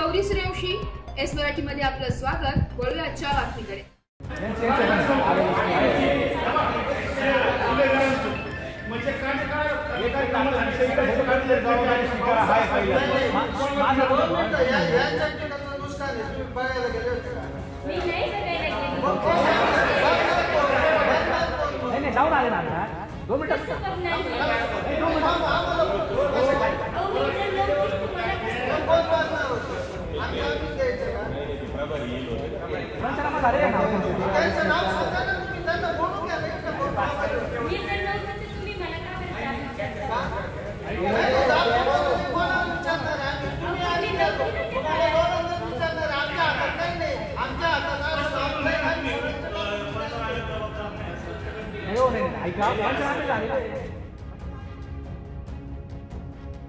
Gauri Suryavanshi S Marathi मध्ये आपलं स्वागत। वळूया आजच्या बातमीकडे। जाऊन आले ना 2 मिनिटं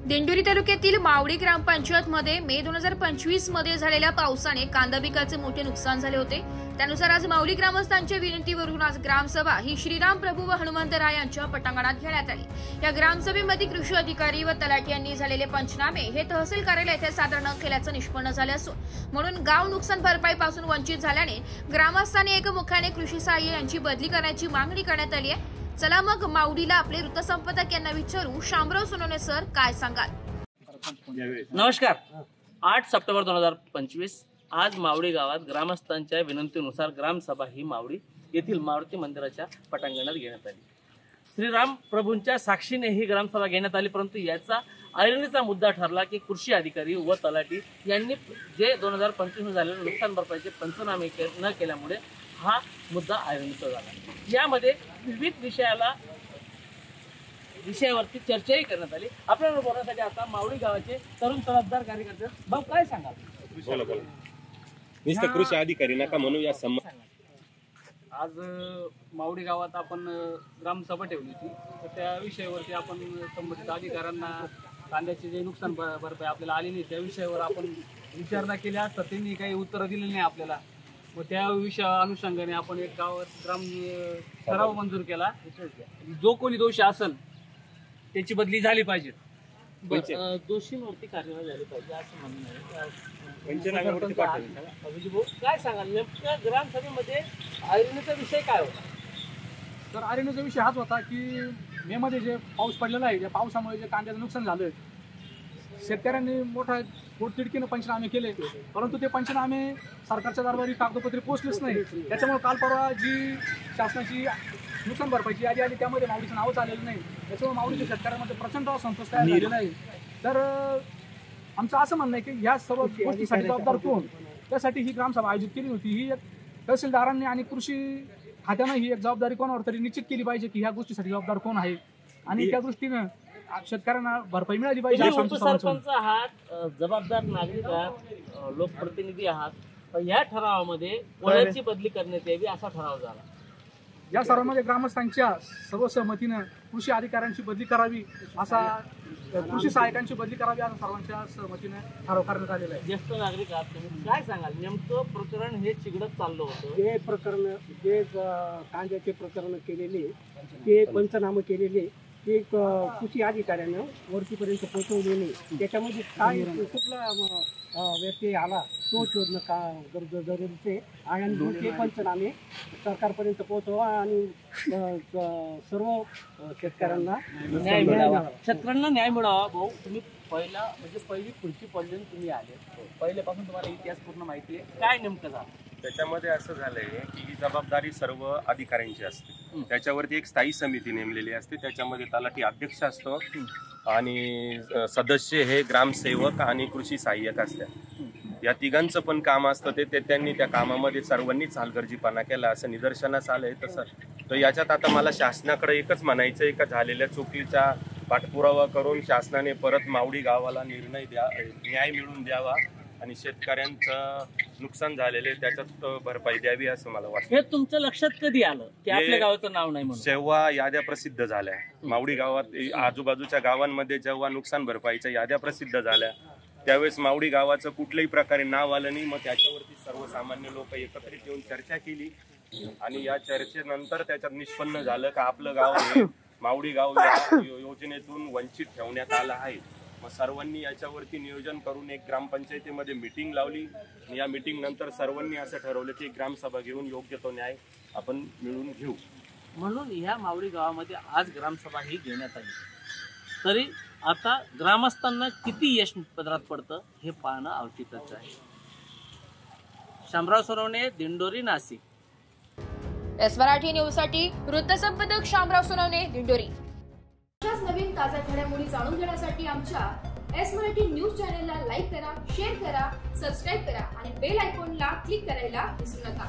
दिंडोरी तालुक्यातील मावडी ग्रामपंचायत मध्ये मे 2025 मध्ये झालेल्या पावसाने कांदा पिकाचे मोठे नुकसान झाले होते। त्यानुसार आज मावडी ग्रामस्थांच्या विनंतीवरून आज ग्रामसभा ही श्रीराम प्रभू व हनुमंतराय यांच्या पटांगणात घेण्यात आली। या ग्रामसभेमध्ये कृषी अधिकारी व तलाठी यांनी झालेले पंचनामे हे तहसील कार्यालय येथे सादर न केल्याचं निष्पन्न झाले असून म्हणून गाव नुकसान भरपाईपासून वंचित झाल्याने ग्रामस्थांनी एकमुखाने कृषी सहाय्य यांची बदली करण्याची मागणी करण्यात आली आहे। चला मग मावडीला आपले वृत्तसंपादक यांना विचारू। शामराव सोनवणे सर, काय सांगाल? नमस्कार। 8 सप्टेंबर 2025 आज मावडी गावात ग्रामस्थांच्या विनंतीनुसार ग्रामसभा ही मावडी येथील मारुती मंदिराच्या पटांगणात घेण्यात आली। श्रीराम प्रभूंच्या साक्षीने ही ग्रामसभा घेण्यात आली, परंतु याचा ऐरणीचा मुद्दा ठरला की कृषी अधिकारी व तलाठी यांनी जे 2025 मध्ये झालेले नुकसान भरपाईचे पंचनामे न केल्यामुळे हा मुद्दा ऐरणीचा झाला। यामध्ये विविध विषयावरती चर्चाही करण्यात आली। आपल्याला बोलण्यासाठी आता मावडी गावाचे तरुण तळपदार कार्यकर्ते, भाऊ काय सांगाल? नुसतं कृषी अधिकारी नका म्हणू या आज मावडी गावात आपण ग्रामसभा ठेवली होती, तर त्या विषयावरती आपण संबंधित अधिकाऱ्यांना कांद्याचे जे नुकसान भरपाई आपल्याला आली नाही त्या विषयावर आपण विचारणा केली असता त्यांनी काही उत्तर दिले नाही आपल्याला। मग त्या विषया अनुषंगाने आपण एक ग्राम ठराव मंजूर केला, जो कोणी दोषी असेल त्याची बदली झाली पाहिजे, दोषींवरती कार्यवाही झाली पाहिजे असं म्हणणं आहे। काय सांगाल नेमक्या ग्रामसभेमध्ये ऐरणीचा विषय काय होता? तर ऐरणीचा विषय हाच होता की मे मध्ये जे पाऊस पडलेला आहे, त्या पावसामुळे जे कांद्याचं नुकसान झालं, शेतकऱ्यांनी मोठा पोटतिडकीनं पंचनामे केले, परंतु ते पंचनामे सरकारच्या दरबारी कागदपत्रे पोहोचलेच नाही। त्याच्यामुळे काल परवा जी शासनाची नुकसान भरपाईची यादी आली त्यामध्ये मावडीचं नावच आलेलं नाही। त्याच्यामुळे मावडीच्या शेतकऱ्यांमध्ये प्रचंड असंतोष तयार झालेला आहे। तर आमचं असं म्हणणं आहे की ह्या सर्व गोष्टीसाठी जबाबदार कोण, त्यासाठी ही ग्रामसभा आयोजित केली होती। ही एक तहसीलदारांनी आणि कृषी खात्यानं ही एक जबाबदारी कोणावर तरी निश्चित केली पाहिजे की ह्या गोष्टीसाठी जबाबदार कोण आहे आणि त्या दृष्टीनं शेतकऱ्यांना भरपाई मिळाली पाहिजे। सरपंच आहात, जबाबदार नागरिक आहात, लोकप्रतिनिधी आहात, या ठरावामध्ये वळाची बदली करण्यात यावी असा ठराव झाला। या सर्वांमध्ये ग्रामस्थांच्या सर्व सहमतीनं कृषी अधिकाऱ्यांची बदली करावी, असा कृषी सहाय्यकांची बदली करावी असा सर्वांच्या सहमतीने ठराव करण्यात आलेला आहे। ज्येष्ठ नागरिक आहात तुम्ही, काय सांगाल नेमकं प्रकरण हे चिघळत चाललं होतं? हे प्रकरण जे कांद्याचे प्रकरण केलेले, ते पंचनामे केलेले, ते कृषी अधिकाऱ्यानं वरतीपर्यंत पोहोचवले नाही। त्याच्यामध्ये काय कुठला व्यत्यय आला तो शोधणं का जरुरीचं आहे आणि ते पंचनामे सरकारपर्यंत पोहोचवा आणि सर्व शेतकऱ्यांना न्याय मिळावा, शेतकऱ्यांना न्याय मिळावा। भाऊ, तुम्ही पहिली पुढची पडली तुम्ही आले, पहिल्यापासून तुम्हाला इतिहास पूर्ण माहिती आहे, काय नेमकं झालं? त्याच्यामध्ये असं झालंय की ही जबाबदारी सर्व अधिकाऱ्यांची असते। त्याच्यावरती एक स्थायी समिती नेमलेली असते, त्याच्यामध्ये तलाठी अध्यक्ष असतो आणि सदस्य हे ग्रामसेवक आणि कृषी सहाय्यक असतात। या तिघांचं पण काम असतं ते त्यांनी त्या कामामध्ये सर्वांनीच हलगर्जीपणा केला असं निदर्शनास आलंय। तसं तर याच्यात आता मला शासनाकडे एकच म्हणायचं आहे का झालेल्या चुकीचा पाठपुरावा करून शासनाने परत मावडी गावाला न्याय मिळवून द्यावा आणि शेतकऱ्यांचं नुकसान झालेले त्याच्यात भरपाई द्यावी असं मला वाटतं। हे तुमच्या लक्षात कधी आलं की आपल्या गावाचं नाव नाही म्हणून? जेव्हा याद्या प्रसिद्ध झाल्या मावडी गावात, आजूबाजूच्या गावांमध्ये जेव्हा नुकसान भरपाईच्या याद्या प्रसिद्ध झाल्या त्यावेळेस मावडी गावाचं कुठल्याही प्रकारे नाव आलं नाही। मग त्याच्यावरती सर्वसामान्य लोक एकत्रित येऊन चर्चा केली आणि या चर्चेनंतर त्याच्यात निष्पन्न झालं का आपलं गाव हे मावडी गाव या योजनेतून वंचित ठेवण्यात आलं आहे। मग सर्वांनी याच्यावरती नियोजन करून एक ग्रामपंचायतीमध्ये मीटिंग लावली. या मीटिंग नंतर सर्वांनी असं ठरवलं की ग्रामसभा घेऊन योग्य तो न्याय आपण मिळवून घेऊ. म्हणून ह्या मावळी गावामध्ये आज ग्रामसभा ही घेण्यात आली. तरी आता ग्रामस्थांना किती यश पदरात पडतं हे पाहणं आवश्यकच आहे. शामराव सोनवणे, दिंडोरी, नाशिक. एस मराठी न्यूज साठी वृत्तसंपादक शामराव सोनवणे, दिंडोरी. अशाच नवीन ताज्या घडामोडी जाणून घेण्यासाठी आमच्या एस मराठी न्यूज चॅनलला लाईक करा, शेअर करा, सबस्क्राईब करा आणि बेल आयकॉनला क्लिक करायला विसरू नका.